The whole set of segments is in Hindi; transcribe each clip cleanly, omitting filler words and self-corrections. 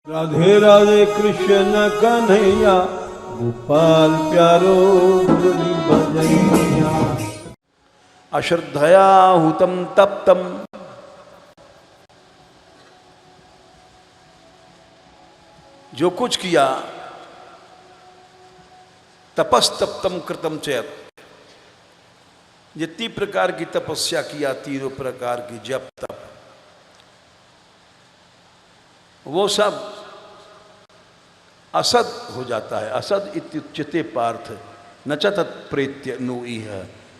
राधे राधे कृष्ण कन्हैया गोपाल प्यारो मुरली बजैया। अश्रद्धया हुतम तप्तम जो कुछ किया तपस्तप्तम कृतम चयत, जितनी प्रकार की तपस्या किया, तीनों प्रकार की जप तप, वो सब असद हो जाता है। असद इत्युच्यते पार्थ न च तत्प्रेत्य नु इह,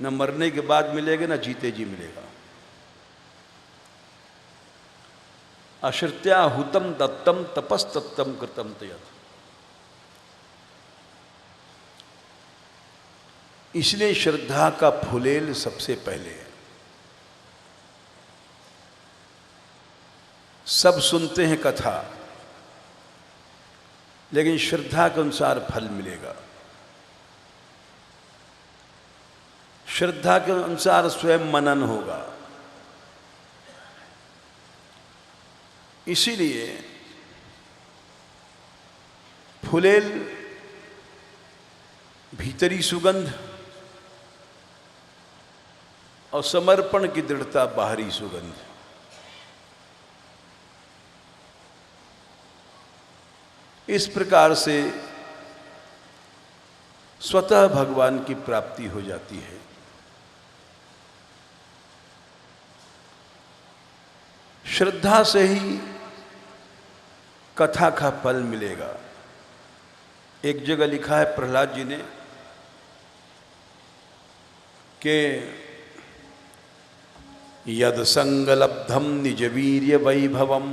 न मरने के बाद मिलेगा न जीते जी मिलेगा। अश्रित्या हुतम दत्तम तपस्तप्तम कृतम तयत। इसलिए श्रद्धा का फुलेल सबसे पहले है। सब सुनते हैं कथा, लेकिन श्रद्धा के अनुसार फल मिलेगा। श्रद्धा के अनुसार स्वयं मनन होगा। इसीलिए फुलेल भीतरी सुगंध और समर्पण की दृढ़ता बाहरी सुगंध। इस प्रकार से स्वतः भगवान की प्राप्ति हो जाती है। श्रद्धा से ही कथा का फल मिलेगा। एक जगह लिखा है प्रहलाद जी ने कि यद संगलब्धम निज वीर्य वैभवम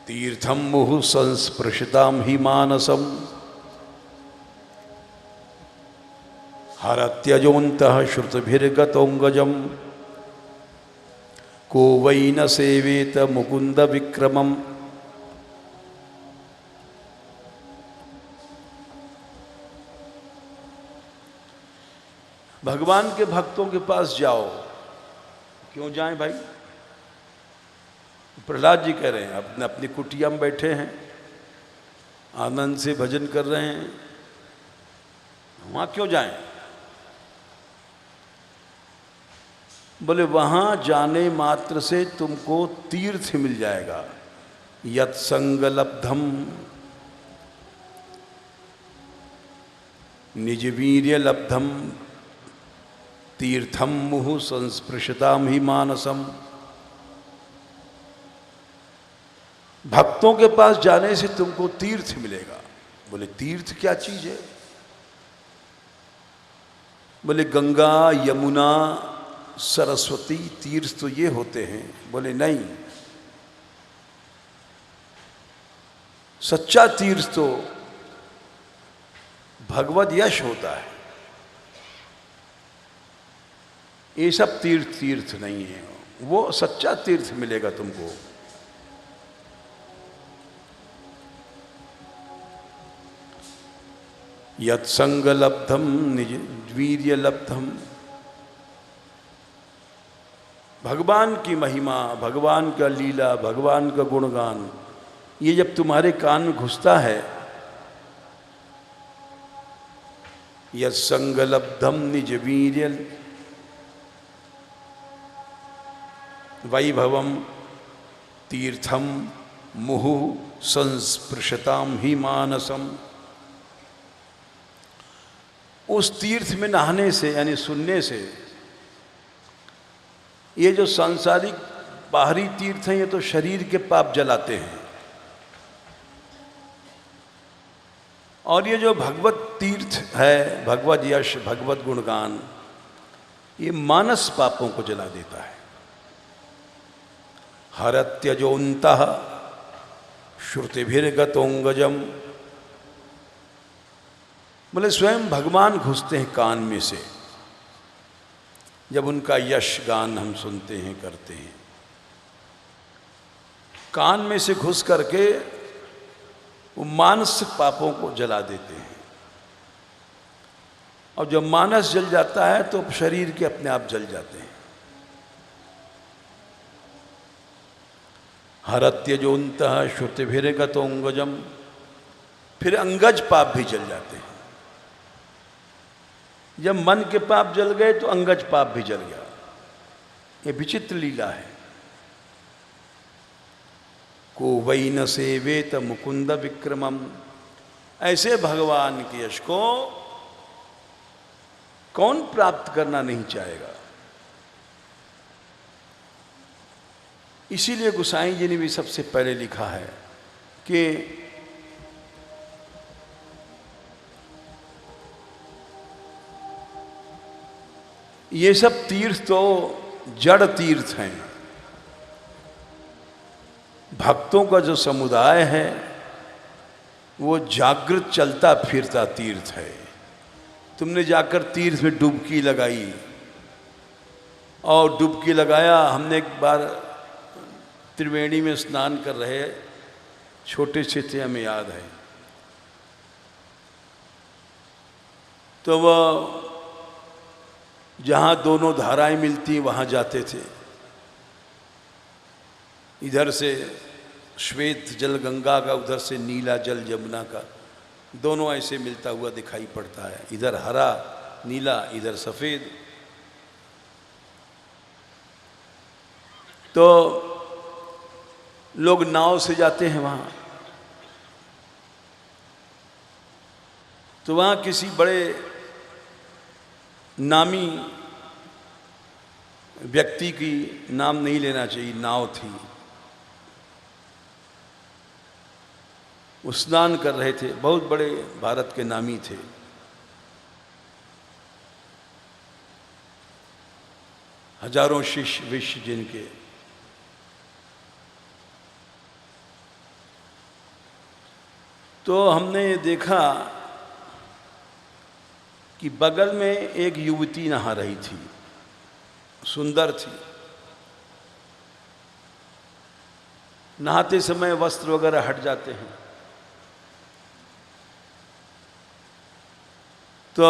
तीर्थम मुहु संस्पृशताम ही मानसम हरत्यजोन्तः श्रुतभिर्गतोऽङ्गजं को वै न सेवेत मुकुंद विक्रमम। भगवान के भक्तों के पास जाओ। क्यों जाएं भाई? प्रहलाद जी कह रहे हैं, अपने अपनी कुटिया में बैठे हैं, आनंद से भजन कर रहे हैं, वहां क्यों जाएं? बोले वहां जाने मात्र से तुमको तीर्थ मिल जाएगा। यत् संगलब्धम निज वीर्य लब्धम तीर्थम मुहु संस्पृशताम ही मानसम। भक्तों के पास जाने से तुमको तीर्थ मिलेगा। बोले तीर्थ क्या चीज है? बोले गंगा यमुना सरस्वती तीर्थ तो ये होते हैं। बोले नहीं, सच्चा तीर्थ तो भगवत यश होता है। ये सब तीर्थ नहीं है। वो सच्चा तीर्थ मिलेगा तुमको। यत् संगलब्धम निज वीर्य लब्धम। भगवान की महिमा, भगवान का लीला, भगवान का गुणगान, ये जब तुम्हारे कान में घुसता है, यत् संगलब्धम निज वीर्य वैभवम तीर्थम मुहु संस्पृशताम ही मानसम। उस तीर्थ में नहाने से यानी सुनने से, ये जो सांसारिक बाहरी तीर्थ हैं ये तो शरीर के पाप जलाते हैं, और ये जो भगवत तीर्थ है, भगवत यश, भगवत गुणगान, ये मानस पापों को जला देता है। हरत्यजोन्तः श्रुतिभिर्गतोऽङ्गजम्। बोले स्वयं भगवान घुसते हैं कान में से जब उनका यश गान हम सुनते हैं, करते हैं। कान में से घुस करके वो मानसिक पापों को जला देते हैं। और जब मानस जल जाता है तो शरीर के अपने आप जल जाते हैं। हरत्यजोन्तः श्रुतिभिर्गतोऽंगजम, फिर अंगज पाप भी जल जाते हैं। जब मन के पाप जल गए तो अंगज पाप भी जल गया। ये विचित्र लीला है। को वै न सेवेत मुकुंद विक्रमम, ऐसे भगवान के यश को कौन प्राप्त करना नहीं चाहेगा। इसीलिए गोसाई जी ने भी सबसे पहले लिखा है कि ये सब तीर्थ तो जड़ तीर्थ हैं, भक्तों का जो समुदाय है वो जागृत चलता फिरता तीर्थ है। तुमने जाकर तीर्थ में डुबकी लगाई, और डुबकी लगाया। हमने एक बार त्रिवेणी में स्नान कर रहे, छोटे से थे, हमें याद है। तो वह जहाँ दोनों धाराएं मिलती वहाँ जाते थे। इधर से श्वेत जल गंगा का, उधर से नीला जल जमुना का, दोनों ऐसे मिलता हुआ दिखाई पड़ता है। इधर हरा नीला, इधर सफ़ेद। तो लोग नाव से जाते हैं वहाँ। तो वहाँ किसी बड़े नामी व्यक्ति की, नाम नहीं लेना चाहिए, नाव थी, वो स्नान कर रहे थे। बहुत बड़े भारत के नामी थे। हजारों शिष्य विश्व जिनके। तो हमने देखा कि बगल में एक युवती नहा रही थी, सुंदर थी। नहाते समय वस्त्र वगैरह हट जाते हैं, तो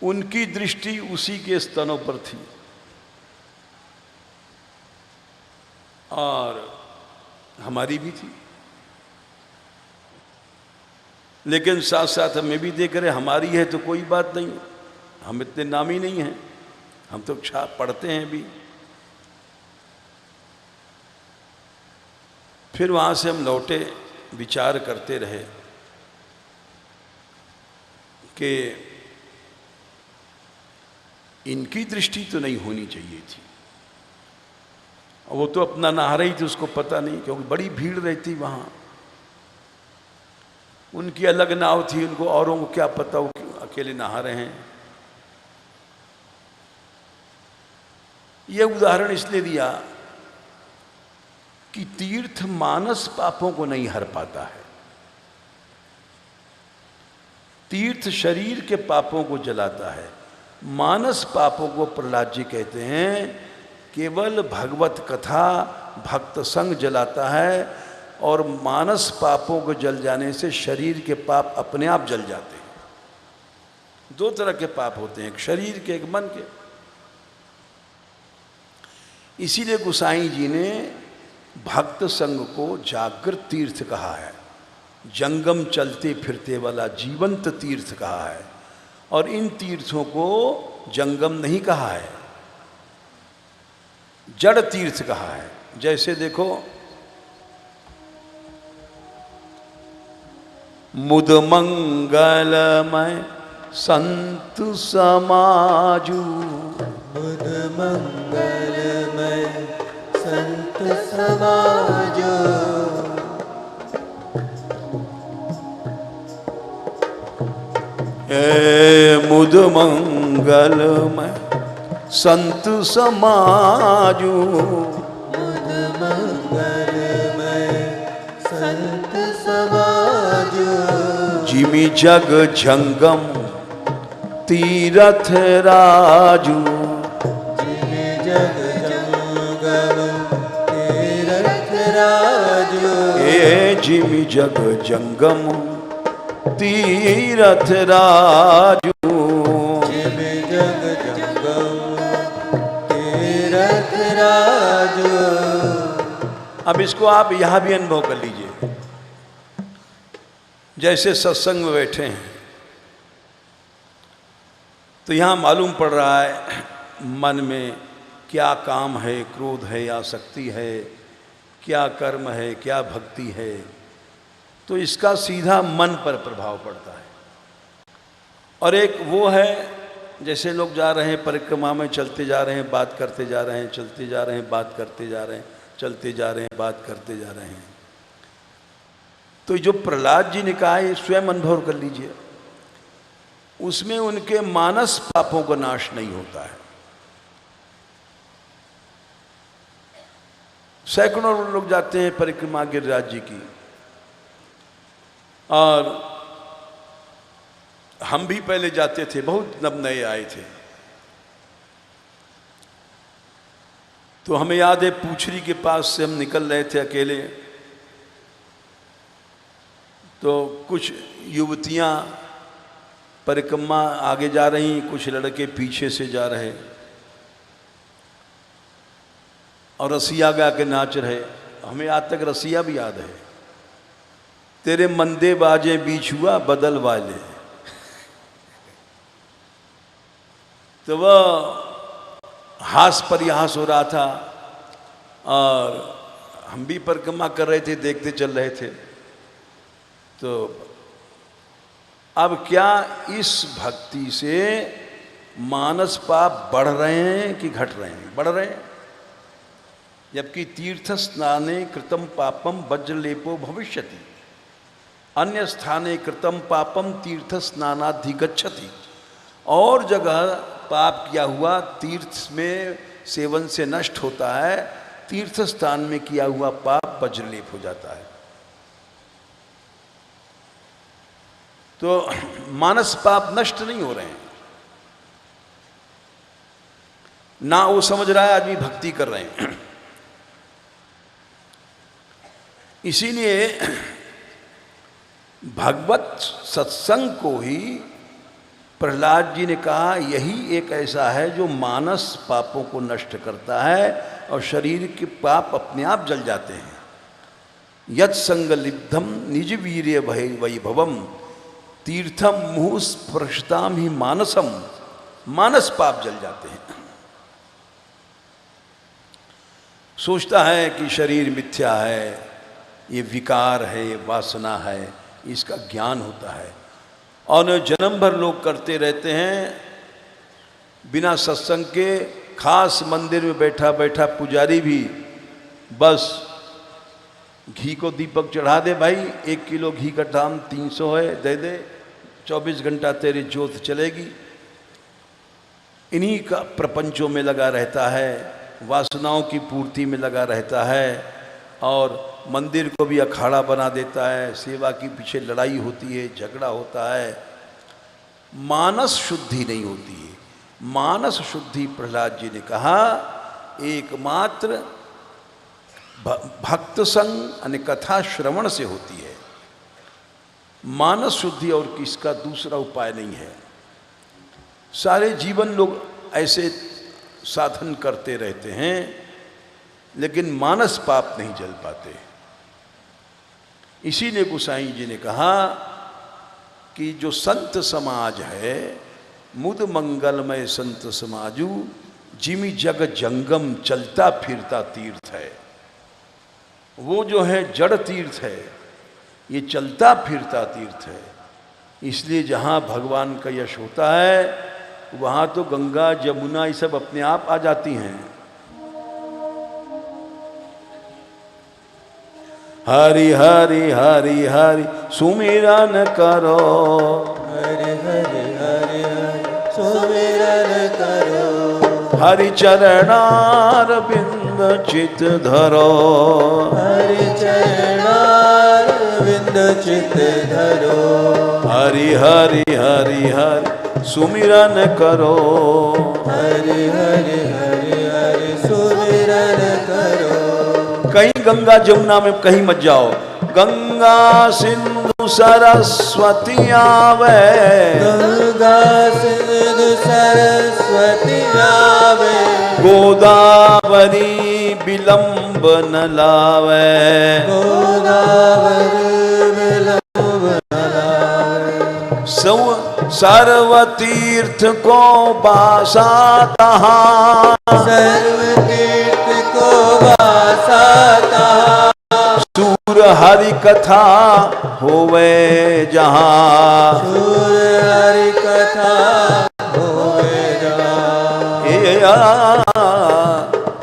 उनकी दृष्टि उसी के स्तनों पर थी, और हमारी भी थी। लेकिन साथ साथ हमें भी देख रहे, हमारी है तो कोई बात नहीं, हम इतने नामी नहीं हैं, हम तो छाप पढ़ते हैं भी। फिर वहाँ से हम लौटे, विचार करते रहे कि इनकी दृष्टि तो नहीं होनी चाहिए थी। वो तो अपना नहा रही थी, उसको पता नहीं, क्योंकि बड़ी भीड़ रहती वहाँ। उनकी अलग नाव थी, उनको औरों को क्या पता वो अकेले नहा रहे हैं। यह उदाहरण इसलिए दिया कि तीर्थ मानस पापों को नहीं हर पाता है। तीर्थ शरीर के पापों को जलाता है, मानस पापों को प्रहलाद जी कहते हैं केवल भगवत कथा भक्त संग जलाता है। और मानस पापों को जल जाने से शरीर के पाप अपने आप जल जाते हैं। दो तरह के पाप होते हैं, एक शरीर के, एक मन के। इसीलिए गोसाई जी ने भक्त संग को जागृत तीर्थ कहा है, जंगम चलते फिरते वाला जीवंत तीर्थ कहा है। और इन तीर्थों को जंगम नहीं कहा है, जड़ तीर्थ कहा है। जैसे देखो, मुद मंगलमय संत समाजू, मुद मंगलमय संत समाजो, मुद मंगलमय संत समाजू, मुद मंगलमय संत समाजो, जिमि जग जंगम तीरथ राजू, जिमि जग जंगम तीरथ राजो, ए जिमि जग जंगम तीरथ राजू, जिमि जग जंगम तीरथ राजो। अब इसको आप यहां भी अनुभव कर लीजिए। जैसे सत्संग में बैठे हैं तो यहां मालूम पड़ रहा है मन में क्या काम है, क्रोध है या आसक्ति है, क्या कर्म है, क्या भक्ति है, तो इसका सीधा मन पर प्रभाव पड़ता है। और एक वो है जैसे लोग जा रहे हैं परिक्रमा में, चलते जा रहे हैं, बात करते जा रहे हैं, चलते जा रहे हैं, बात करते जा रहे हैं, चलते जा रहे हैं, बात करते जा रहे हैं। तो जो प्रहलाद जी ने कहा है स्वयं अनुभव कर लीजिए, उसमें उनके मानस पापों का नाश नहीं होता है। सैकड़ों लोग जाते हैं परिक्रमा गिरिराज जी की, और हम भी पहले जाते थे, बहुत नव नए आए थे। तो हमें याद है पूछरी के पास से हम निकल रहे थे अकेले, तो कुछ युवतियां परिक्रमा आगे जा रही, कुछ लड़के पीछे से जा रहे, और रसिया गा के नाच रहे। हमें आज तक रसिया भी याद है, तेरे मंदे बाजे बीच हुआ बदल वाले। तो वह हास परिहास हो रहा था, और हम भी परिक्रमा कर रहे थे, देखते चल रहे थे। तो अब क्या इस भक्ति से मानस पाप बढ़ रहे हैं कि घट रहे हैं? बढ़ रहे हैं। जबकि तीर्थ स्नाने कृतम पापम वज्रलेपो भविष्यति, अन्य स्थाने कृतम पापम तीर्थ स्नानाधिगच्छति। और जगह पाप किया हुआ तीर्थ में सेवन से नष्ट होता है, तीर्थ स्थान में किया हुआ पाप वज्रलेप हो जाता है। तो मानस पाप नष्ट नहीं हो रहे हैं, ना वो समझ रहा है आदमी भक्ति कर रहे हैं। इसीलिए भगवत सत्संग को ही प्रहलाद जी ने कहा यही एक ऐसा है जो मानस पापों को नष्ट करता है, और शरीर के पाप अपने आप जल जाते हैं। यत् संगलिब्धम निज वीर्य वैभवम तीर्थम मुहुः स्पृशताम ही मानसम, मानस पाप जल जाते हैं। सोचता है कि शरीर मिथ्या है, ये विकार है, ये वासना है, इसका ज्ञान होता है, और जन्म भर लोग करते रहते हैं बिना सत्संग के। खास मंदिर में बैठा बैठा पुजारी भी बस घी को दीपक चढ़ा दे, भाई 1 किलो घी का दाम 300 है, दे दे, 24 घंटा तेरी ज्योत चलेगी। इन्हीं का प्रपंचों में लगा रहता है, वासनाओं की पूर्ति में लगा रहता है, और मंदिर को भी अखाड़ा बना देता है। सेवा के पीछे लड़ाई होती है, झगड़ा होता है, मानस शुद्धि नहीं होती है। मानस शुद्धि प्रहलाद जी ने कहा एकमात्र भक्त संग यानी कथा श्रवण से होती है। मानस शुद्धि और किसका दूसरा उपाय नहीं है। सारे जीवन लोग ऐसे साधन करते रहते हैं, लेकिन मानस पाप नहीं जल पाते। इसीलिए गोसाई जी ने कहा कि जो संत समाज है, मुद मंगलमय संत समाजू, जिमि जग जंगम चलता फिरता तीर्थ है। वो जो है जड़ तीर्थ है, ये चलता फिरता तीर्थ है। इसलिए जहाँ भगवान का यश होता है वहाँ तो गंगा जमुना ये सब अपने आप आ जाती हैं। हरि हरि हरि हरि सुमिरन करो, हरि हरि हरि हरि सुमिरन करो, हरि चरणार बिंद चित धरो, हरि चरणार बिंद चित धरो, हरि हरि हरि हरि सुमिरन करो, हरि हरि हरि हरि सुमिरन करो। कहीं गंगा जमुना में कहीं मत जाओ, गंगा सिंधु सरस्वती आवे, गंगा सिंधु सरस्वती आवे, गोदावरी बिलंब विलंब न लावे। गोदावर विलंब न लावे। सर्व तीर्थ को बासा तहाँ, सर्व तीर्थ को वासा तहाँ। सूर हरि कथा होवे जहाँ, सूर हरि कथा होवे जहाँ।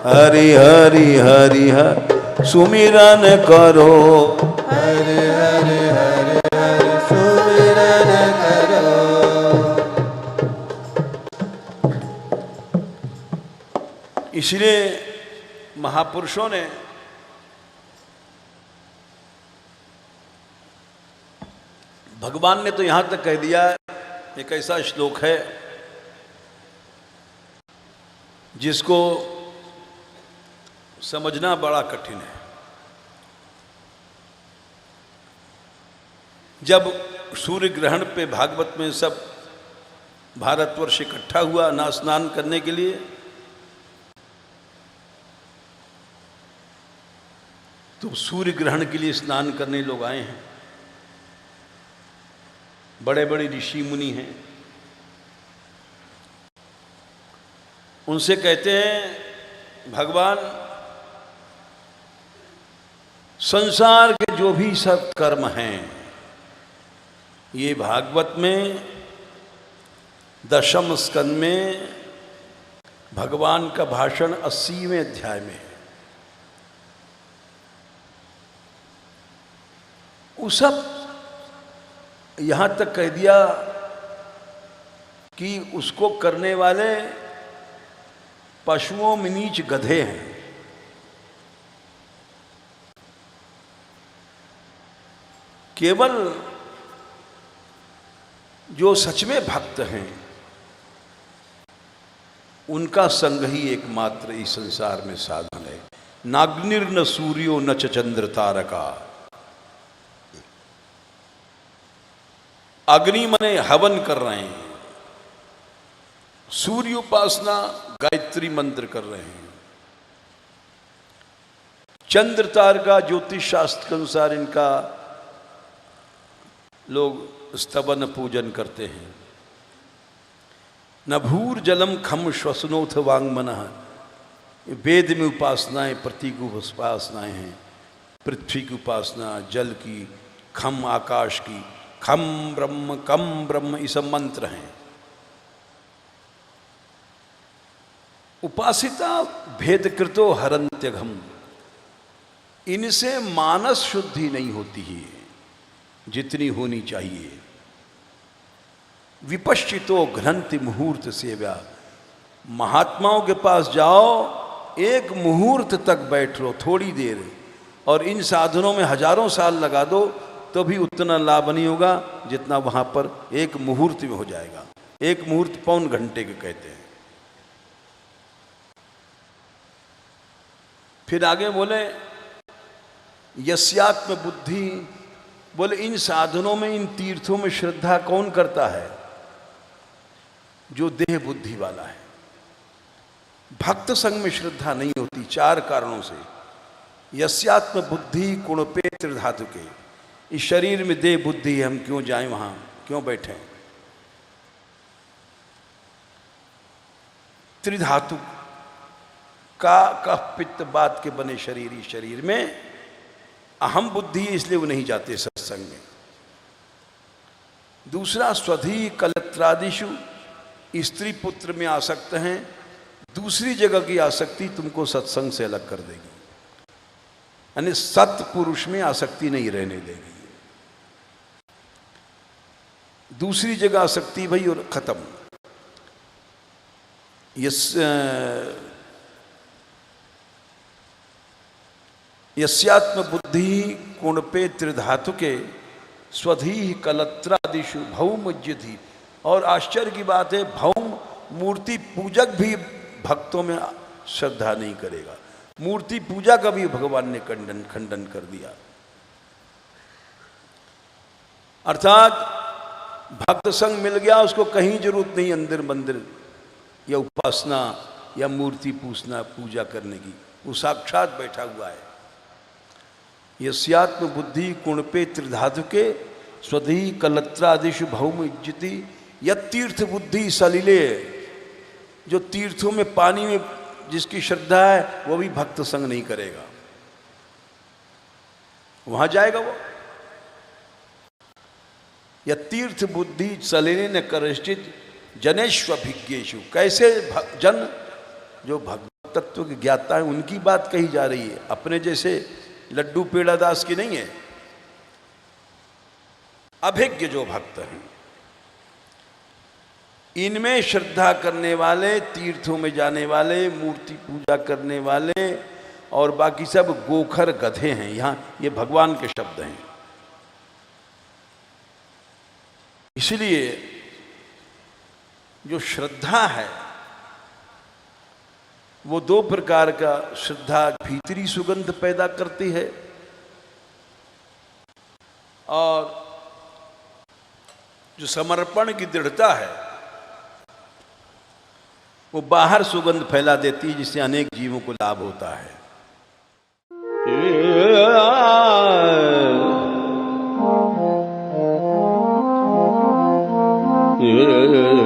हरि हरि हरि हरि सुमिरन करो। हरि हरि हरि हरि सुमिरन करो। इसलिए महापुरुषों ने भगवान ने तो यहां तक कह दिया, एक ऐसा श्लोक है जिसको समझना बड़ा कठिन है। जब सूर्य ग्रहण पे भागवत में सब भारतवर्ष इकट्ठा हुआ ना स्नान करने के लिए, तो सूर्य ग्रहण के लिए स्नान करने लोग आए हैं। बड़े बड़े ऋषि मुनि हैं, उनसे कहते हैं भगवान संसार के जो भी सब कर्म हैं, ये भागवत में 10वें स्कंद में भगवान का भाषण 80वें अध्याय में है। वो सब यहां तक कह दिया कि उसको करने वाले पशुओं में नीच गधे हैं। केवल जो सच में भक्त हैं उनका संग ही एकमात्र इस संसार में साधन है। नाग्निर्न सूर्यो न च चंद्र तारका। अग्नि मने हवन कर रहे हैं, सूर्य उपासना गायत्री मंत्र कर रहे हैं, चंद्र तारका ज्योतिष शास्त्र के अनुसार इनका लोग स्तवन पूजन करते हैं। न भूर जलम खम श्वसनोथ वांगमनः, वेद में उपासनाएं प्रतीक उपासनाएं हैं। पृथ्वी की उपासना, जल की, खम आकाश की, खम ब्रह्म कम ब्रह्म, ये सब मंत्र हैं। उपासिता भेदकृतो हरन्त्यघम, इनसे मानस शुद्धि नहीं होती है जितनी होनी चाहिए। विपश्चितो घ्नन्ति मुहूर्त सेव्या, महात्माओं के पास जाओ, एक मुहूर्त तक बैठ लो थोड़ी देर, और इन साधनों में हजारों साल लगा दो तो भी उतना लाभ नहीं होगा जितना वहां पर एक मुहूर्त में हो जाएगा। एक मुहूर्त पौन घंटे के कहते हैं। फिर आगे बोले यस्यात्म बुद्धि, बोले इन साधनों में, इन तीर्थों में श्रद्धा कौन करता है? जो देह बुद्धि वाला है। भक्त संग में श्रद्धा नहीं होती 4 कारणों से। यस्यात्म बुद्धि कुणपे त्रिधातु के, इस शरीर में देह बुद्धि है, हम क्यों जाएं वहां, क्यों बैठें? त्रिधातु का कफ पित्त बात के बने शरीर, इस शरीर में अहम बुद्धि है, इसलिए वो नहीं जाते सत्संग में। दूसरा स्वधी कलत्रादिशु, स्त्री पुत्र में आसक्त हैं, दूसरी जगह की आसक्ति तुमको सत्संग से अलग कर देगी, यानी सत्पुरुष में आसक्ति नहीं रहने देगी। दूसरी जगह आसक्ति भाई और खत्म। यस्यात्म बुद्धि कुणपे त्रिधातु के स्वधी कलत्रादिशु भौमज्यधि। और आश्चर्य की बात है, भौम मूर्ति पूजक भी भक्तों में श्रद्धा नहीं करेगा। मूर्ति पूजा का भी भगवान ने खंडन कर दिया। अर्थात भक्त संग मिल गया, उसको कहीं जरूरत नहीं अंदर मंदिर या उपासना या मूर्ति पूजा करने की, वो साक्षात बैठा हुआ है। यस्यात्म बुद्धि कुणपे त्रिधातुके स्वधी कलत्रादिशु भौम इज्जति यतीर्थ बुद्धि सलिले। जो तीर्थों में पानी में जिसकी श्रद्धा है वो भी भक्त संग नहीं करेगा, वहां जाएगा वो। यतीर्थ बुद्धि सलिले न करश्चित जनेष्वभिज्ञेषु। कैसे जन जो भगवत तत्व के ज्ञाता है उनकी बात कही जा रही है, अपने जैसे लड्डू पेड़ा दास की नहीं है। अभिज्ञ जो भक्त हैं, इनमें श्रद्धा करने वाले, तीर्थों में जाने वाले, मूर्ति पूजा करने वाले और बाकी सब गोखर गधे हैं। यहां ये भगवान के शब्द हैं। इसलिए जो श्रद्धा है वो दो प्रकार का, श्रद्धा भीतरी सुगंध पैदा करती है और जो समर्पण की दृढ़ता है वो बाहर सुगंध फैला देती है, जिससे अनेक जीवों को लाभ होता है। Yeah.